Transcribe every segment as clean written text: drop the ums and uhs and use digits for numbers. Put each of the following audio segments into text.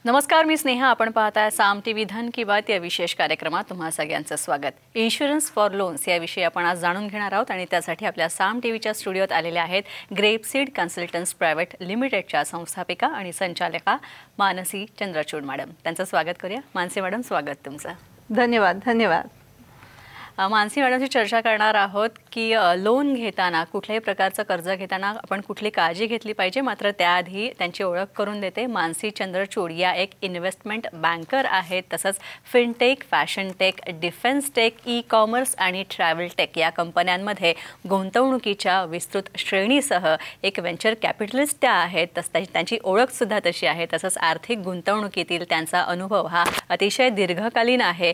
नमस्कार, मी स्नेहा. आपण पाहताय साम टीव्ही धन की बात या विशेष कार्यक्रमात तुम्हा सगळ्यांचं स्वागत. इन्शुरन्स फॉर लोन्स याविषयी आपण आज जाणून घेणार आहोत आणि त्यासाठी आपल्या साम टीव्हीच्या स्टुडिओत आलेल्या आहेत ग्रेपसीड कन्सल्टंट्स प्रायव्हेट लिमिटेडच्या संस्थापिका आणि संचालका मानसी चंद्रचूड मॅडम. त्यांचं स्वागत करूया. मानसी मॅडम, स्वागत तुमचं. धन्यवाद. धन्यवाद. मानसी मॅडमशी चर्चा करणार आहोत की लोन घेताना कुठल्याही प्रकारचं कर्ज घेताना आपण कुठली काळजी घेतली पाहिजे. मात्र त्याआधी त्यांची ओळख करून देते. मानसी चंद्रचूड या एक इन्व्हेस्टमेंट बँकर आहेत. तसंच fintech, fashion tech, defence tech, e commerce आणि ट्रॅव्हल टेक या कंपन्यांमध्ये गुंतवणुकीच्या विस्तृत श्रेणीसह एक व्हेंचर कॅपिटलिस्ट त्या आहेत. त्यांची ओळखसुद्धा तशी आहे. तसंच आर्थिक गुंतवणुकीतील त्यांचा अनुभव हा अतिशय दीर्घकालीन आहे.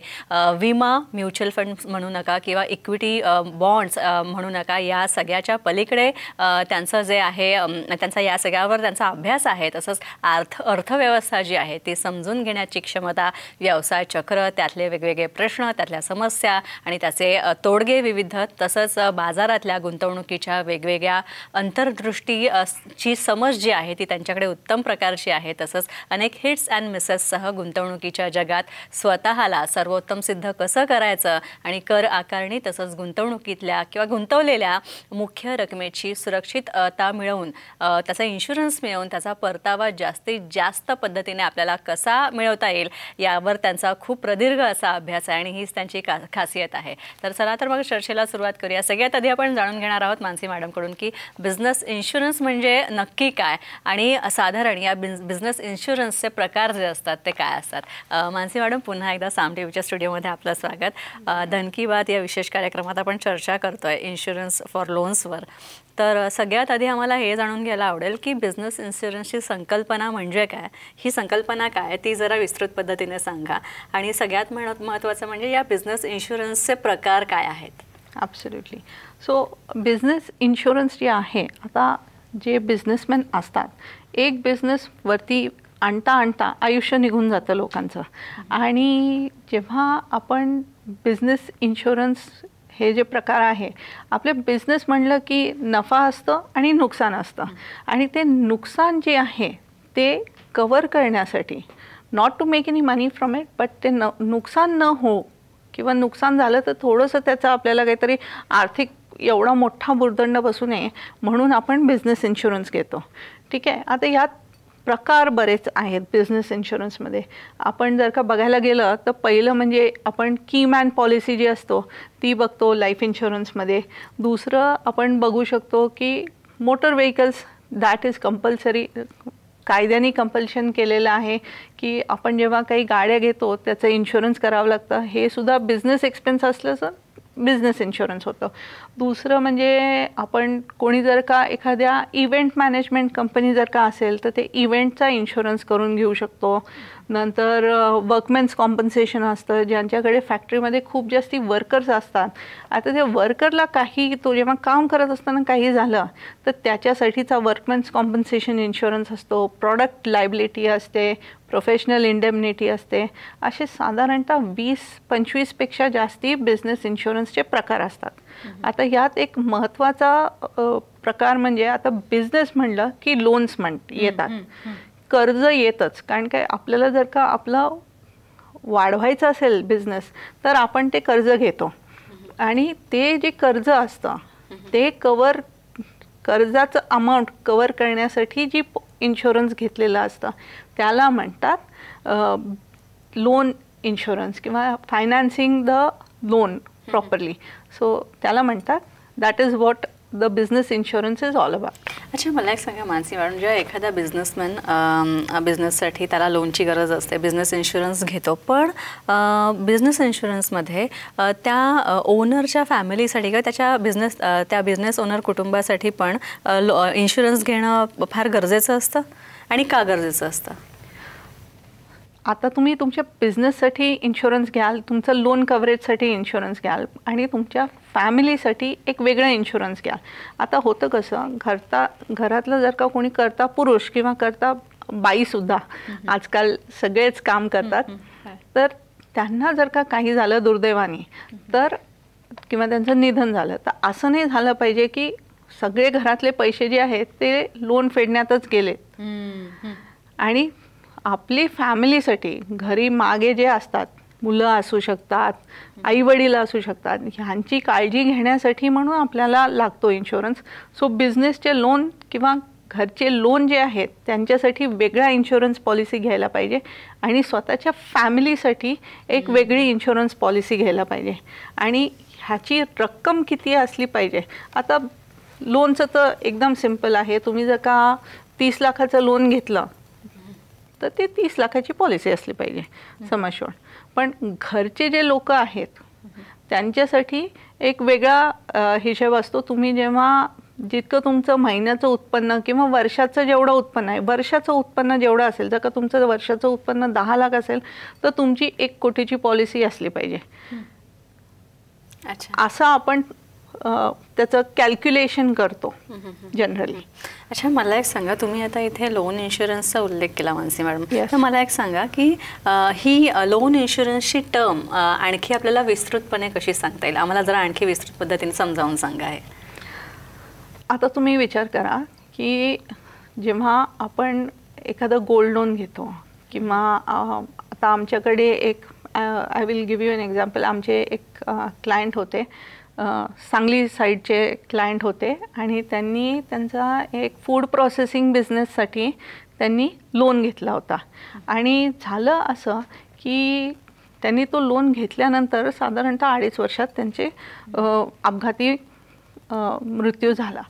विमा, म्युच्युअल फंड म्हणून नका किंवा इक्विटी बॉन्ड्स म्हणू नका, या सगळ्याच्या पलीकडे त्यांचं जे आहे त्यांचा या सगळ्यावर त्यांचा अभ्यास आहे. तसंच अर्थव्यवस्था जी आहे ती समजून घेण्याची क्षमता, व्यवसाय चक्र, त्यातले वेगवेगळे प्रश्न, त्यातल्या समस्या आणि त्याचे तोडगे विविध, तसंच बाजारातल्या गुंतवणुकीच्या वेगवेगळ्या अंतर्दृष्टीची समज जी आहे ती त्यांच्याकडे उत्तम प्रकारची आहे. तसंच अनेक हिट्स अँड मिसेससह गुंतवणुकीच्या जगात स्वतःला सर्वोत्तम सिद्ध कसं करायचं आणि कर आकारणी तसंच गुंतवणुकीतल्या किंवा गुंतवलेल्या मुख्य रकमेची सुरक्षितता मिळवून त्याचा इन्शुरन्स मिळवून त्याचा परतावा जास्तीत जास्त पद्धतीने आपल्याला कसा मिळवता येईल यावर त्यांचा खूप प्रदीर्घ असा अभ्यास आहे आणि हीच त्यांची खासियत आहे. तर चला तर मग चर्चेला सुरुवात करूया. सगळ्यात आधी आपण जाणून घेणार आहोत मानसी मॅडमकडून की बिझनेस इन्शुरन्स म्हणजे नक्की काय आणि साधारण या बिझनेस इन्शुरन्सचे प्रकार जे असतात ते काय असतात. मानसी मॅडम, पुन्हा एकदा साम टीव्हीच्या स्टुडिओमध्ये आपलं स्वागत. धन की बात या विशेष कार्यक्रमात आपण चर्चा करतोय इन्शुरन्स फॉर लोन्सवर. तर सगळ्यात आधी आम्हाला हे जाणून घ्यायला आवडेल की बिझनेस इन्शुरन्सची संकल्पना म्हणजे काय, ही संकल्पना काय ती जरा विस्तृत पद्धतीने सांगा. आणि सगळ्यात महत्त्वाचं म्हणजे या बिझनेस इन्शुरन्सचे प्रकार काय आहेत. ॲब्सोल्युटली. सो बिझनेस इन्शुरन्स जे आहे, आता जे बिझनेसमॅन असतात, एक बिझनेस वरती आणता आणता आयुष्य निघून जातं लोकांचं. आणि जेव्हा आपण बिझनेस इन्शुरन्स हे जे प्रकार आहे, आपले बिझनेस म्हणलं की नफा असतं आणि नुकसान असतं. आणि ते नुकसान जे आहे ते कवर करण्यासाठी, not to make any money from it, but ते नुकसान न हो किंवा नुकसान झालं तर थोडंसं त्याचं आपल्याला काहीतरी आर्थिक एवढा मोठा भुर्दंड बसू नये म्हणून आपण बिझनेस इन्शुरन्स घेतो. ठीक आहे. आता यात प्रकार बरेच आहेत बिझनेस इन्शुरन्समध्ये. आपण जर का बघायला गेलं तर पहिलं म्हणजे आपण कीमॅन पॉलिसी जी असतो ती बघतो लाईफ इन्शुरन्समध्ये. दुसरं आपण बघू शकतो की motor vehicles, that is compulsory, कायद्याने कंपल्शन केलेलं आहे की आपण जेव्हा काही गाड्या घेतो त्याचं इन्शुरन्स करावं लागतं. हे सुद्धा बिझनेस एक्सपेन्स असल्याचं बिझनेस इन्शुरन्स होतं. दुसरं म्हणजे आपण कोणी जर का एखाद्या इव्हेंट मॅनेजमेंट कंपनी जर का असेल तर ते इव्हेंटचा इन्शुरन्स करून घेऊ शकतो. नंतर वर्कमेन्स कॉम्पन्सेशन असतं, ज्यांच्याकडे फॅक्टरीमध्ये खूप जास्ती वर्कर्स असतात. आता त्या वर्करला काही, तो जेव्हा काम करत असताना काही झालं तर त्याच्यासाठीचा वर्कमेन्स कॉम्पन्सेशन इन्शुरन्स असतो. प्रॉडक्ट लायबिलिटी असते, प्रोफेशनल इंडेमनिटी असते. असे साधारणतः 20-25 पेक्षा जास्ती बिझनेस इन्शुरन्सचे प्रकार असतात. आता यात एक महत्त्वाचा प्रकार म्हणजे आता बिझनेस म्हणलं की लोन्स येतात, कर्ज येतच. कारण काय, आपल्याला जर का आपलं वाढवायचं असेल बिझनेस तर आपण ते कर्ज घेतो आणि ते जे कर्ज असतं ते कर्जाचं अमाऊंट कवर करण्यासाठी जी इन्शुरन्स घेतलेलं असतं त्याला म्हणतात लोन इन्शुरन्स किंवा financing the loan properly. So त्याला म्हणतात, that is what the business insurance is all about. अच्छा, मला एक सांगा मानसी मॅडम, जेव्हा एखादा बिझनेसमॅन बिझनेससाठी त्याला लोनची गरज असते, बिझनेस इन्शुरन्स घेतो, पण बिझनेस इन्शुरन्समध्ये त्या ओनरच्या फॅमिलीसाठी किंवा त्या बिझनेस ओनर कुटुंबासाठी पण इन्शुरन्स घेणं फार गरजेचं असतं. आणि का गरजेचं असतं? आता तुम्ही तुमच्या बिझनेससाठी इन्शुरन्स घ्याल, तुमचं लोन कव्हरेजसाठी इन्शुरन्स घ्याल आणि तुमच्या फॅमिलीसाठी एक वेगळं इन्शुरन्स घ्याल. आता होतं कसं, घरातलं जर का कोणी करता पुरुष किंवा करता बाईसुद्धा आजकाल सगळेच काम करतात, तर त्यांना जर का काही झालं दुर्दैवाने तर किंवा त्यांचं निधन झालं तर असं नाही झालं पाहिजे की सगळे घरातले पैसे जे आहेत ते लोन फेडण्यातच गेले आणि आपली फॅमिलीसाठी घरी मागे जे असतात, मुलं असू शकतात, आई वडील असू शकतात, ह्यांची काळजी घेण्यासाठी म्हणून आपल्याला लागतो इन्शुरन्स. सो बिझनेसचे लोन किंवा घरचे लोन जे आहेत त्यांच्यासाठी वेगळा इन्शुरन्स पॉलिसी घ्यायला पाहिजे आणि स्वतःच्या फॅमिलीसाठी एक वेगळी इन्शुरन्स पॉलिसी घ्यायला पाहिजे. आणि ह्याची रक्कम किती असली पाहिजे. आता लोनचं तर एकदम सिम्पल आहे. तुम्ही जर का 30 लाखाचं लोन घेतलं तर ते 30 लाखाची पॉलिसी असली पाहिजे सम अश्युर्ड. पण घरचे जे लोक आहेत त्यांच्यासाठी एक वेगळा हिशोब असतो. तुम्ही जेव्हा जितकं तुमचं महिन्याचं उत्पन्न किंवा वर्षाचं जेवढं उत्पन्न आहे, वर्षाचं उत्पन्न जेवढं असेल, जर का तुमचं वर्षाचं उत्पन्न 10 लाख असेल तर तुमची 1 कोटीची पॉलिसी असली पाहिजे. असं आपण त्याचं कॅल्क्युलेशन करतो जनरली. अच्छा, मला एक सांगा, तुम्ही आता इथे लोन इन्शुरन्सचा उल्लेख केला मानसी मॅडम, तर मला एक सांगा की ही लोन इन्शुरन्सची टर्म आणखी आपल्याला विस्तृतपणे कशी सांगता येईल, आम्हाला जरा आणखी विस्तृत पद्धतीने समजावून सांगा. आहे आता तुम्ही विचार करा की जेव्हा आपण एखादं गोल्ड लोन घेतो किंवा आता आमच्याकडे एक I will give you an example. आमचे एक क्लायंट होते, सांगली साईडचे क्लायंट होते आणि त्यांनी त्यांचा एक फूड प्रोसेसिंग बिझनेससाठी त्यांनी लोन घेतला होता. आणि झालं असं की त्यांनी तो लोन घेतल्यानंतर साधारणतः 2.5 वर्षात त्यांचे अपघाती मृत्यू झाला.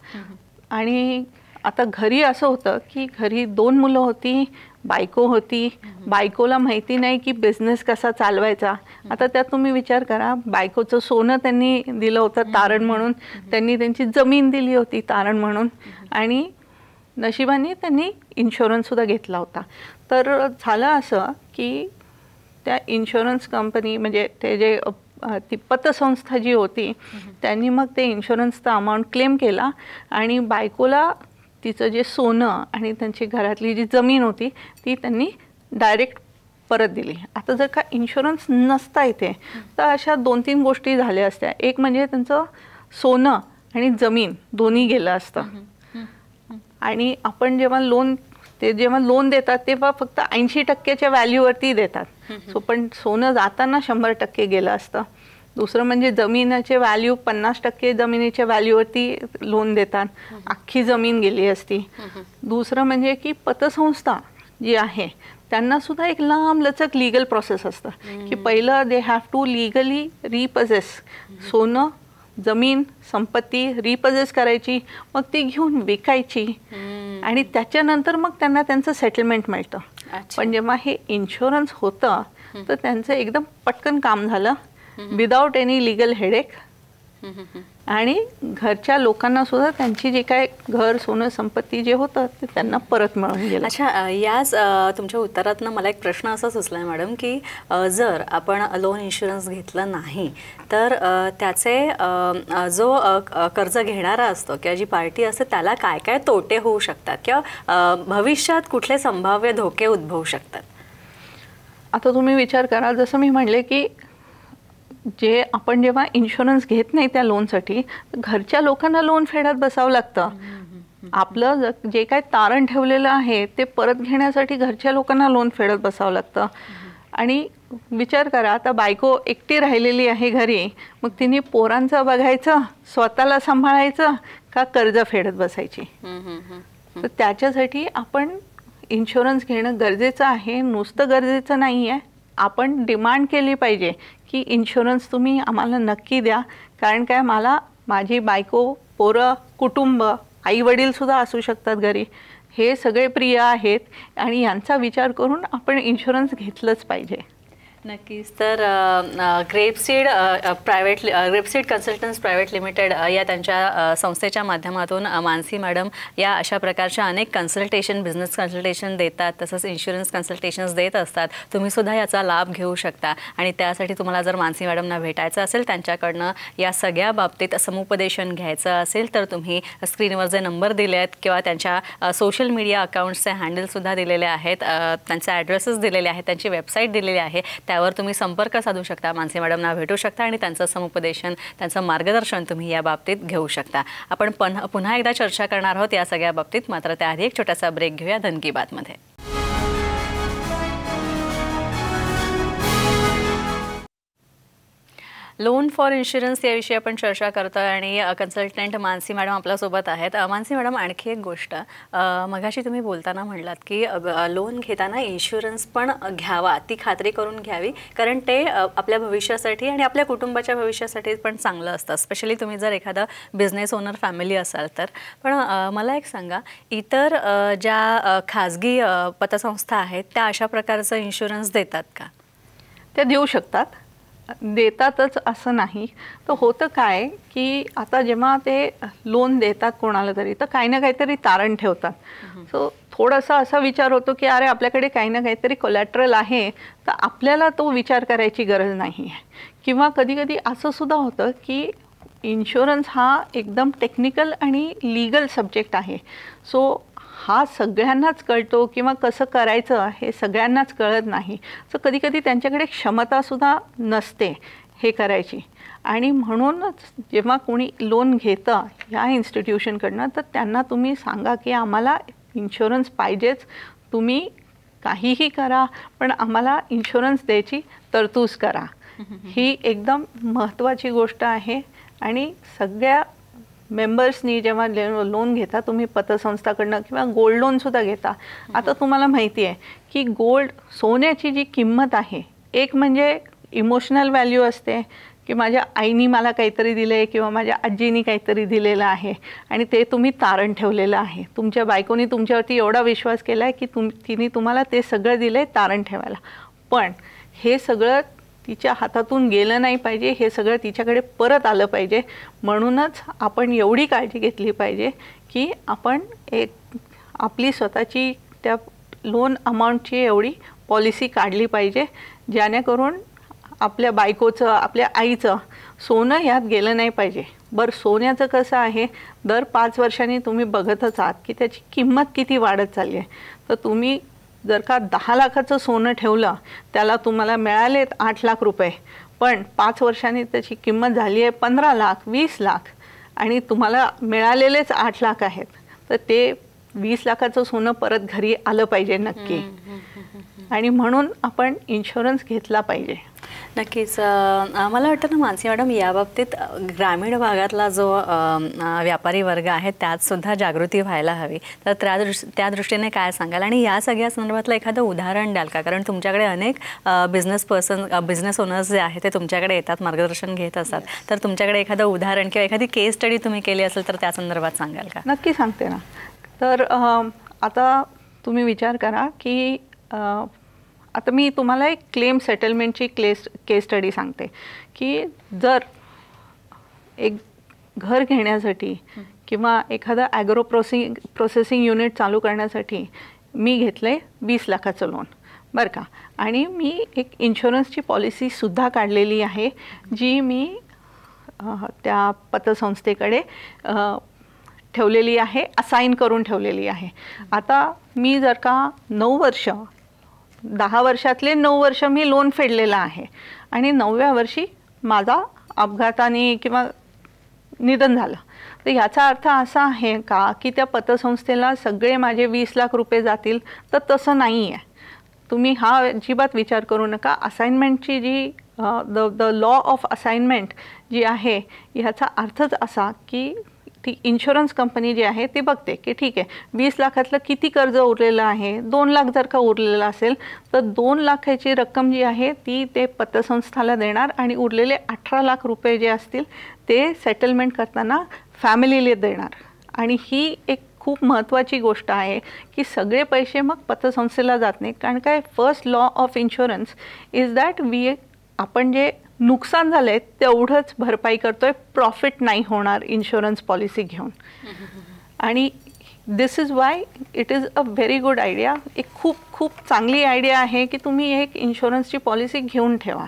आणि आता घरी असं होतं की घरी 2 मुलं होती, बायको होती. बायकोला माहिती नाही की बिझनेस कसा चालवायचा. आता त्यात तुम्ही विचार करा, बायकोचं सोनं त्यांनी दिलं होतं तारण म्हणून, त्यांनी त्यांची जमीन दिली होती तारण म्हणून, आणि नशिबाने त्यांनी इन्शुरन्ससुद्धा घेतला होता. तर झालं असं की त्या इन्शुरन्स कंपनी म्हणजे ते जे ती पतसंस्था जी होती त्यांनी मग ते इन्शुरन्सचा अमाऊंट क्लेम केला आणि बायकोला तिचं जे सोनं आणि त्यांची घरातली जी जमीन होती ती त्यांनी डायरेक्ट परत दिली. आता जर का इन्शुरन्स नसता इथे तर अशा 2-3 गोष्टी झाल्या असत्या. एक म्हणजे त्यांचं सोनं आणि जमीन दोन्ही गेलं असतं. आणि आपण जेव्हा लोन देतात तेव्हा फक्त 80% व्हॅल्यूवरती देतात. सो पण सोनं जाताना 100% गेलं असतं. दुसरं म्हणजे जमिनीचे व्हॅल्यू 50% जमिनीच्या व्हॅल्यूवरती लोन देतात, अख्खी जमीन गेली असती. दुसरं म्हणजे की पतसंस्था जी आहे त्यांना सुद्धा एक लांब लचक लीगल प्रोसेस असतं की पहिलं दे हॅव टू लीगली रिपजेस, सोनं जमीन संपत्ती रिपजेस करायची, मग ती घेऊन विकायची आणि त्याच्यानंतर मग त्यांना त्यांचं सेटलमेंट मिळतं. पण जेव्हा हे इन्शुरन्स होतं तर त्यांचं एकदम पटकन काम झालं विदाउट एनी लीगल हेडेक. आणि घरच्या लोकांना सुद्धा त्यांची जे काय घर सोनं संपत्ती जे होतं ते त्यांना परत मिळून गेलं. अच्छा, याच तुमच्या उत्तरातनं मला एक प्रश्न असा सुचला आहे मॅडम की जर आपण लोन इन्शुरन्स घेतलं नाही तर त्याचे जो कर्ज घेणारा असतो किंवा जी पार्टी असते त्याला काय काय तोटे होऊ शकतात किंवा भविष्यात कुठले संभाव्य धोके उद्भवू शकतात. आता तुम्ही विचार करा, जसं मी म्हणले की जे आपण जेव्हा इन्शुरन्स घेत नाही त्या लोनसाठी घरच्या लोकांना लोन फेडत बसावं लागतं. आपलं जे काय तारण ठेवलेलं आहे ते परत घेण्यासाठी घरच्या लोकांना लोन फेडत बसावं लागतं. आणि विचार करा, आता बायको एकटी राहिलेली आहे घरी, मग तिने पोरांचं बघायचं, स्वतःला सांभाळायचं का कर्ज फेडत बसायची. तर त्याच्यासाठी आपण इन्शुरन्स घेणं गरजेचं आहे. नुसतं गरजेचं नाही आहे, आपण डिमांड केली पाहिजे की इन्शुरन्स तुम्ही आम्हाला नक्की द्या. कारण काय, मला माझी बायको, पोरं, कुटुंब, आई वडीलसुद्धा असू शकतात घरी, हे सगळे प्रिय आहेत आणि यांचा विचार करून आपण इन्शुरन्स घेतलंच पाहिजे. नक्कीच. तर ग्रेपसीड कन्सल्टन्ट्स प्रायव्हेट लिमिटेड या त्यांच्या संस्थेच्या माध्यमातून मानसी मॅडम या अशा प्रकारच्या अनेक कन्सल्टेशन, बिझनेस कन्सल्टेशन देतात, तसंच इन्शुरन्स कन्सल्टेशन्स देत असतात. तुम्हीसुद्धा याचा लाभ घेऊ शकता. आणि त्यासाठी तुम्हाला जर मानसी मॅडमना भेटायचं असेल, त्यांच्याकडनं या सगळ्या बाबतीत समुपदेशन घ्यायचं असेल तर तुम्ही स्क्रीनवर जे नंबर दिले आहेत किंवा त्यांच्या सोशल मीडिया अकाउंट्सचे हँडलसुद्धा दिलेले आहेत, त्यांचे ॲड्रेसेस दिलेले आहेत, त्यांची वेबसाईट दिलेली आहे, त्यावर तुम्ही संपर्क साधू शकता, मानसी मॅडमना भेटू शकता आणि त्यांचं समुपदेशन, त्यांचं मार्गदर्शन तुम्ही या बाबतीत घेऊ शकता. आपण पुन्हा एकदा चर्चा करणार आहोत या सगळ्या बाबतीत, मात्र त्याआधी एक छोटासा ब्रेक घेऊया धन की बातमध्ये. लोन फॉर इन्शुरन्स याविषयी आपण चर्चा करतो आणि कन्सल्टंट मानसी मॅडम आपल्यासोबत आहेत. मानसी मॅडम, आणखी एक गोष्ट, मगाशी तुम्ही बोलताना म्हणलात की लोन घेताना इन्शुरन्स पण घ्यावा, ती खात्री करून घ्यावी, कारण ते आपल्या भविष्यासाठी आणि आपल्या कुटुंबाच्या भविष्यासाठी पण चांगलं असतं, स्पेशली तुम्ही जर एखादा बिझनेस ओनर फॅमिली असाल तर. पण मला एक सांगा, इतर ज्या खाजगी पतसंस्था आहेत त्या अशा प्रकारचं इन्शुरन्स देतात का? त्या देऊ शकतात, देतातच असं नाही. तर होतं काय की आता जेव्हा ते लोन देतात कोणाला तरी, तर काही ना काहीतरी तारण ठेवतात. सो थोडासा असा विचार होतो की अरे आपल्याकडे काही ना काहीतरी कोलॅटरल आहे, तर आपल्याला तो विचार करायची गरज नाही आहे. किंवा कधी कधी असं सुद्धा होतं की इन्शुरन्स हा एकदम टेक्निकल आणि लीगल सब्जेक्ट आहे. सो हा सगळ्यांनाच कळतो किंवा कसं करायचं हे सगळ्यांनाच कळत नाही. सो कधी कधी त्यांच्याकडे क्षमतासुद्धा नसते हे करायची. आणि म्हणूनच जेव्हा कोणी लोन घेतं ह्या इन्स्टिट्यूशनकडनं, तर त्यांना तुम्ही सांगा की आम्हाला इन्शुरन्स पाहिजेच, तुम्ही काहीही करा पण आम्हाला इन्शुरन्स द्यायची तरतूद करा. ही एकदम महत्त्वाची गोष्ट आहे. आणि सगळ्या मेंबर्सनी जेव्हा लोन घेता तुम्ही पतसंस्थाकडनं किंवा गोल्ड लोनसुद्धा घेता, आता तुम्हाला माहिती आहे की गोल्ड, सोन्याची जी किंमत आहे, एक म्हणजे इमोशनल व्हॅल्यू असते की माझ्या आईनी मला काहीतरी दिलं आहे किंवा माझ्या आजीनी काहीतरी दिलेलं आहे आणि ते तुम्ही तारण ठेवलेलं आहे. तुमच्या बायकोनी तुमच्यावरती एवढा विश्वास केला आहे की तिने तुम्हाला ते सगळं दिलं आहे तारण ठेवायला. पण हे सगळं तिच्या हातातून गेलं नाही पाहिजे, हे सगळं तिच्याकडे परत आलं पाहिजे. म्हणूनच आपण एवढी काळजी घेतली पाहिजे की आपण एक आपली स्वतःची त्या लोन अमाऊंटची एवढी पॉलिसी काढली पाहिजे, जेणेकरून आपल्या बायकोचं, आपल्या आईचं सोनं यात गेलं नाही पाहिजे. बरं, सोन्याचं कसं आहे, दर 5 वर्षांनी तुम्ही बघतच आहात की त्याची किंमत किती वाढत चालली आहे. तर तुम्ही जर का 10 लाखाचं सोनं ठेवलं, त्याला तुम्हाला मिळालेत 8 लाख रुपये, पण 5 वर्षांनी त्याची किंमत झाली आहे 15 लाख, 20 लाख आणि तुम्हाला मिळालेलेच 8 लाख आहेत, तर ते 20 लाखाचं सोनं परत घरी आलं पाहिजे नक्की. आणि म्हणून आपण इन्शुरन्स घेतला पाहिजे. नक्कीच. मला वाटतं ना मानसी मॅडम, याबाबतीत ग्रामीण भागातला जो व्यापारी वर्ग आहे त्यात सुद्धा जागृती व्हायला हवी. तर त्या दृष्टीने काय सांगाल? आणि या सगळ्या संदर्भातलं एखादं उदाहरण द्याल का? कारण तुमच्याकडे अनेक बिझनेस ओनर्स जे आहेत ते तुमच्याकडे येतात, मार्गदर्शन घेत असतात. तर तुमच्याकडे एखादं उदाहरण किंवा एखादी केस स्टडी तुम्ही केली असेल तर त्या संदर्भात सांगाल का? नक्की सांगते ना. तर आता तुम्ही विचार करा की आता मी तुम्हाला एक क्लेम सेटलमेंटची केस स्टडी सांगते की जर एक घर घेण्यासाठी किंवा एखादा ॲग्रो प्रोसेसिंग युनिट चालू करण्यासाठी मी घेतलं आहे 20 लाखाचं लोन, बरं का. आणि मी एक इन्शुरन्सची पॉलिसीसुद्धा काढलेली आहे, जी मी त्या पतसंस्थेकडे ठेवलेली आहे, असाइन करून ठेवलेली आहे. आता मी जर का 9 वर्ष, 10 वर्षातले 9 वर्ष मी लोन फेडलेलं आहे आणि 9व्या वर्षी माझा अपघाताने किंवा निधन झालं, तर याचा अर्थ असा आहे का की त्या पतसंस्थेला सगळे माझे 20 लाख रुपये जातील? तर तसं नाही आहे. तुम्ही हा अजिबात विचार करू नका. असाइनमेंटची जी द लॉ ऑफ असाइनमेंट जी आहे, ह्याचा अर्थच असा की ती इन्शुरन्स कंपनी जी आहे ती बघते की ठीक आहे 20 लाखातलं किती कर्ज उरलेलं आहे. 2 लाख जर का उरलेलं असेल तर 2 लाखाची रक्कम जी आहे ती ते पतसंस्थाला देणार आणि उरलेले 18 लाख रुपये जे असतील ते सेटलमेंट करताना फॅमिलीला देणार. आणि ही एक खूप महत्त्वाची गोष्ट आहे की सगळे पैसे मग पतसंस्थेला जात नाहीत. कारण काय, first law of insurance is that आपण जे नुकसान झालं आहे तेवढंच भरपाई करतोय, प्रॉफिट नाही होणार इन्शुरन्स पॉलिसी घेऊन. आणि this is why it is a very good idea. एक खूप खूप चांगली आयडिया आहे की तुम्ही एक इन्शुरन्सची पॉलिसी घेऊन ठेवा.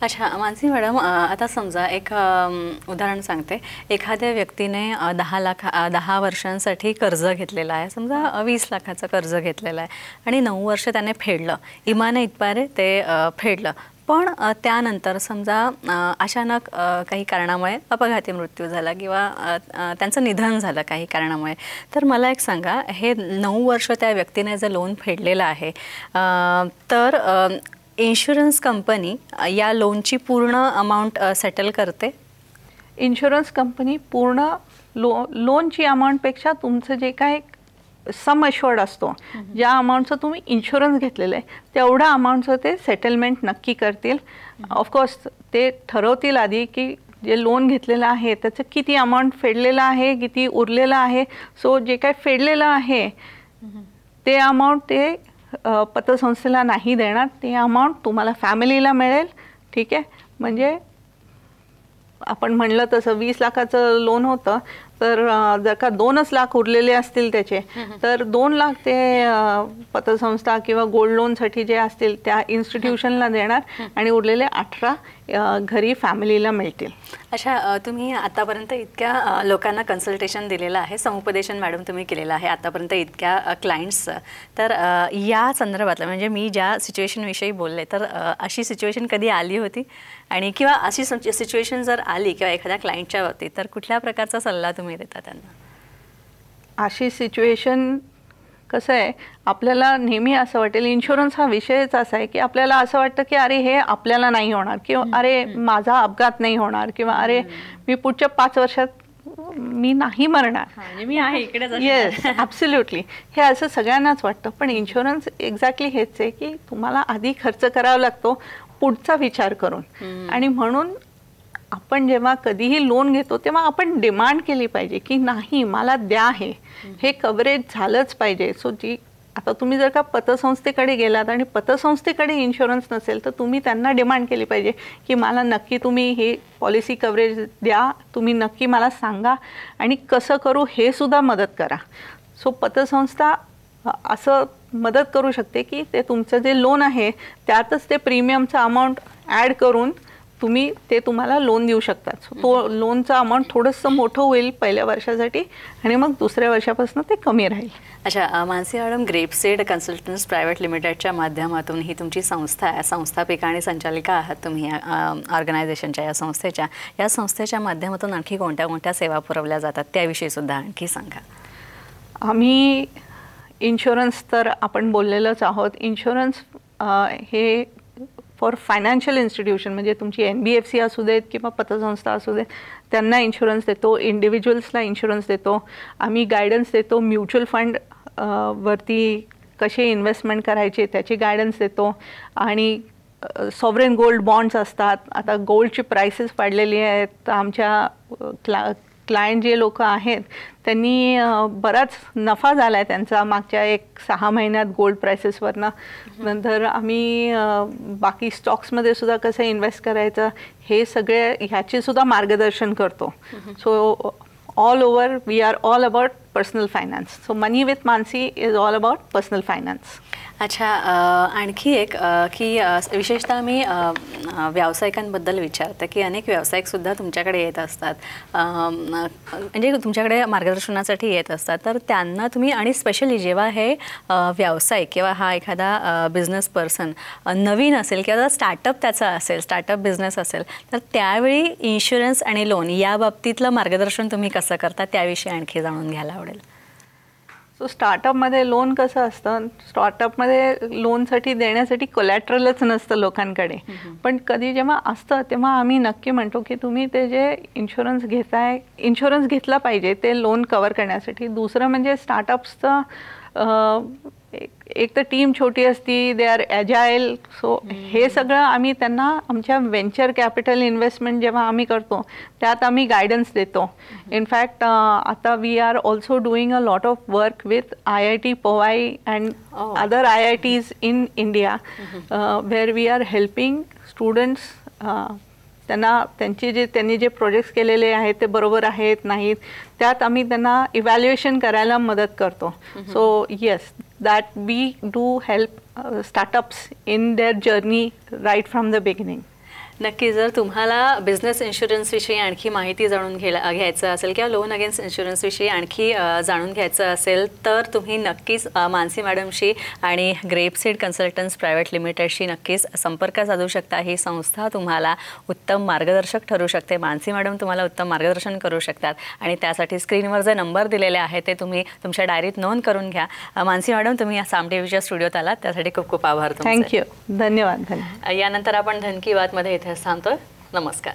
अच्छा मानसी मॅडम, आता समजा एक उदाहरण सांगते. एखाद्या व्यक्तीने 10 वर्षांसाठी कर्ज घेतलेलं आहे, समजा 20 लाखाचं कर्ज घेतलेलं आहे आणि 9 वर्ष त्याने फेडलं, इमाने इतबारे ते फेडलं. पण त्यानंतर समजा अचानक काही कारणामुळे अपघाती मृत्यू झाला किंवा त्यांचं निधन झालं काही कारणामुळे, तर मला एक सांगा, हे 9 वर्ष त्या व्यक्तीने जर लोन फेडलेलं आहे तर इन्शुरन्स कंपनी या लोनची पूर्ण अमाऊंट सेटल करते? इन्शुरन्स कंपनी पूर्ण लोनची अमाऊंटपेक्षा तुमचं जे काय सम अश्युअर्ड असतो, ज्या अमाऊंटचं तुम्ही इन्शुरन्स घेतलेलं आहे तेवढ्या अमाऊंटचं ते सेटलमेंट नक्की करतील. ऑफकोर्स ते ठरवतील आधी की जे लोन घेतलेलं आहे त्याचं किती अमाऊंट फेडलेलं आहे, किती उरलेलं आहे. सो जे काय फेडलेलं आहे ते अमाऊंट ते पतसंस्थेला नाही देणार. ते अमाऊंट तुम्हाला फॅमिलीला मिळेल. ठीक आहे, म्हणजे आपण म्हणलं तसं 20 लाखाचं लोन होतं, तर जर का 2च लाख उरलेले असतील त्याचे, तर 2 लाख ते पतसंस्था किंवा गोल्ड लोनसाठी जे असतील त्या इन्स्टिट्यूशनला देणार आणि उरलेले 18 घरी फॅमिलीला मिळतील. अच्छा, तुम्ही आतापर्यंत इतक्या लोकांना कन्सल्टेशन दिलेलं आहे, समुपदेशन मॅडम तुम्ही केलेलं आहे आतापर्यंत इतक्या क्लायंट्सचं. तर या संदर्भातलं म्हणजे मी ज्या सिच्युएशनविषयी बोलले, तर अशी सिच्युएशन कधी आली होती? आणि किंवा अशी सिच्युएशन जर आली किंवा एखाद्या क्लायंटच्या बाबतीत, तर कुठल्या प्रकारचा सल्ला तुम्ही देता त्यांना? अशी सिच्युएशन कसं आहे, आपल्याला नेहमी असं वाटेल, इन्शुरन्स हा विषयच असा आहे की आपल्याला असं वाटतं की अरे हे आपल्याला नाही होणार, किंवा अरे माझा अपघात नाही होणार, किंवा अरे मी पुढच्या 5 वर्षात मी नाही मरणार, मी आहे इकडे. Yes, absolutely. हे असं सगळ्यांनाच वाटतं, पण इन्शुरन्स एक्झॅक्टली हेच आहे की तुम्हाला आधी खर्च करावा लागतो पुढचा विचार करून. आणि म्हणून आपण जेव्हा कधीही लोन घेतो तेव्हा आपण डिमांड केली पाहिजे की नाही मला द्या, हे कव्हरेज झालंच पाहिजे. सो आता तुम्ही जर का पतसंस्थेकडे गेलात आणि पतसंस्थेकडे इन्शुरन्स नसेल, तर तुम्ही त्यांना डिमांड केली पाहिजे की मला नक्की तुम्ही हे पॉलिसी कव्हरेज द्या, तुम्ही नक्की मला सांगा आणि कसं करू हे सुद्धा मदत करा. सो पतसंस्था असं मदत करू शकते की ते तुमचं जे लोन आहे त्यातच ते प्रीमियमचं अमाऊंट ॲड करून तुम्हाला लोन देऊ शकतात. सो तो लोनचा अमाऊंट थोडंसं मोठं होईल पहिल्या वर्षासाठी आणि मग दुसऱ्या वर्षापासून ते कमी राहील. अच्छा, मानसी मॅडम, ग्रेपसीड कन्सल्टन्ट्स प्रायव्हेट लिमिटेडच्या माध्यमातून ही तुमची संस्था आहे, संस्थापिका आणि संचालिका आहात तुम्ही ऑर्गनायझेशनच्या या संस्थेच्या माध्यमातून आणखी कोणत्या कोणत्या सेवा पुरवल्या जातात त्याविषयी सुद्धा आणखी सांगा. आम्ही इन्शुरन्स तर आपण बोललेलंच आहोत. इन्शुरन्स हे फॉर फायनान्शियल इन्स्टिट्यूशन, म्हणजे तुमची NBFC असू देत किंवा पतसंस्था असू देत, त्यांना इन्शुरन्स देतो. इंडिव्हिज्युअल्सला इन्शुरन्स देतो. आम्ही गायडन्स देतो. म्युच्युअल फंड वरती कसे इन्व्हेस्टमेंट करायचे त्याची गायडन्स देतो. आणि सॉव्हरेन गोल्ड बॉन्ड्स असतात. आता गोल्डची प्राइसेस वाढलेली आहेत, तर आमच्या क्लायंट जे लोक आहेत त्यांनी बराच नफा झाला आहे त्यांचा मागच्या 6 महिन्यात गोल्ड प्राइसेसवरनं. नंतर आम्ही बाकी स्टॉक्समध्ये सुद्धा कसं इन्व्हेस्ट करायचं हे सगळे ह्याचे सुद्धा मार्गदर्शन करतो. So all over we are all about personal finance. So money with Mansi is all about personal finance. अच्छा, आणखी एक की विशेषतः मी व्यावसायिकांबद्दल विचारते की अनेक व्यावसायिकसुद्धा तुमच्याकडे येत असतात, म्हणजे तुमच्याकडे मार्गदर्शनासाठी येत असतात. तर त्यांना तुम्ही, आणि स्पेशली जेव्हा हे व्यावसायिक किंवा हा एखादा बिझनेस पर्सन नवीन असेल किंवा स्टार्टअप त्याचा असेल, स्टार्टअप बिझनेस असेल, तर त्यावेळी इन्शुरन्स आणि लोन या बाबतीतलं मार्गदर्शन तुम्ही कसं करता त्याविषयी आणखी जाणून घ्यायला आवडेल. सो स्टार्टअपमध्ये लोन कसं असतं, स्टार्टअपमध्ये लोनसाठी देण्यासाठी कोलॅटरलच नसतं लोकांकडे. पण कधी जेव्हा असतं तेव्हा आम्ही नक्की म्हणतो की तुम्ही ते जे इन्शुरन्स घेताय, इन्शुरन्स घेतला पाहिजे ते लोन कवर करण्यासाठी. दुसरं म्हणजे स्टार्टअप्सचं एक तर टीम छोटी असती, दे आर ॲजाईल. सो हे सगळं आम्ही त्यांना आमच्या व्हेंचर कॅपिटल इन्व्हेस्टमेंट जेव्हा आम्ही करतो त्यात आम्ही गायडन्स देतो. इनफॅक्ट आता we are also doing a lot of work with IIT Powai and other IITs in India, where we are helping students. त्यांनी जे प्रोजेक्ट्स केलेले आहेत ते बरोबर आहेत नाहीत त्यात आम्ही त्यांना इव्हॅल्युएशन करायला मदत करतो. So yes, that we do help startups in their journey right from the beginning. नक्की. जर तुम्हाला बिझनेस इन्शुरन्सविषयी आणखी माहिती जाणून घ्यायचं असेल किंवा लोन अगेन्स्ट इन्शुरन्सविषयी आणखी जाणून घ्यायचं असेल तर तुम्ही नक्कीच मानसी मॅडमशी आणि ग्रेपसीड कन्सल्टन्ट्स प्रायव्हेट लिमिटेडशी नक्कीच संपर्क साधू शकता. ही संस्था तुम्हाला उत्तम मार्गदर्शक ठरू शकते. मानसी मॅडम तुम्हाला उत्तम मार्गदर्शन करू शकतात आणि त्यासाठी स्क्रीनवर जे नंबर दिलेले आहे ते तुम्ही तुमच्या डायरीत नोंद करून घ्या. मानसी मॅडम, तुम्ही साम टीव्हीच्या स्टुडिओत आलात त्यासाठी खूप खूप आभार तुमचे. थँक्यू. धन्यवाद. यानंतर आपण धन की बातमध्ये इथे थांबतोय. नमस्कार.